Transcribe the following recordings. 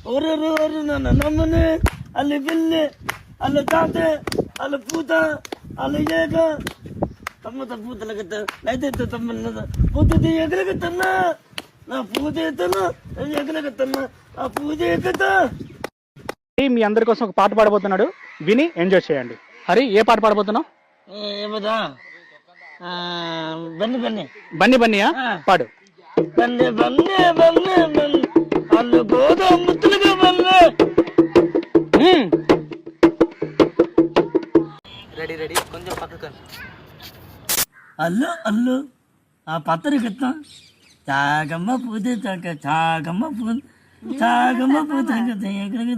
ఒరు నన్ను నమ్మని అల్లి పిల్లి అల్లు తాత అల్లు పూత అల్లు ఏక తమ్మత పూతలకి అయితే తమ్మ పూత ఎగరగతన్నా నా పూజ ఎత్తనా ఎగరగతన్నా ఆ పూజ ఎక్కుతా. మీ అందరి కోసం ఒక పాట పాడబోతున్నాడు, విని ఎంజాయ్ చేయండి. హరి, ఏ పాట పాడబోతున్నావు? ఏమదా బన్నీ బన్నీ బన్నీ బన్నీయా? పాడు. బన్నీ బన్నీ బన్నీ బన్నీ అల్లు గోదా ముత్తులుగా బన్నీ. రెడీ రెడీ కొంచెం పక్కకు. అల్లు అల్లు ఆ పత్తరికెత్తా చాగమ్మ పూజ చాగమ్మ పూజ చాగమ్మ పూజ ఎక్కడికి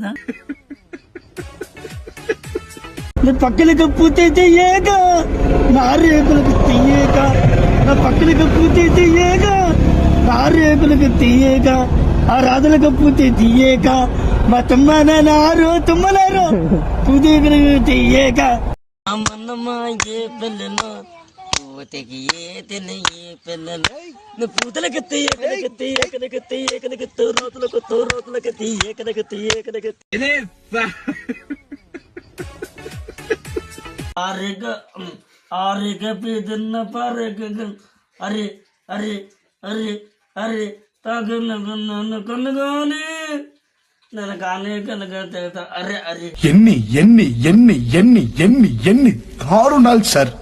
పక్కలకి పూతే చెయ్యేగా నా రేకులకు తీయేగా నా పక్కలకి పూతే చెయ్యేగా నా రేకులకు తీయేగా ఆ రాజులకు పూతే తీయేగా మా తుమ్మ నారు తుమ్మలారు పూజలకు తీయేగా అమ్మన్నమ్మ ఏ పిల్లలు పూతకి ఏ తెల్ల ఏ పిల్లలు నువ్వు పూతలకి తీయకలకి ఏకలకి రోతులకు తీయకలకి ఆరేగ పేదన్న పారేగ అరే అరే అరే అరే తాగన్న కనుగానే నన్ను కానే కనుక అరే అరే ఎన్ని దారుణాలు సార్.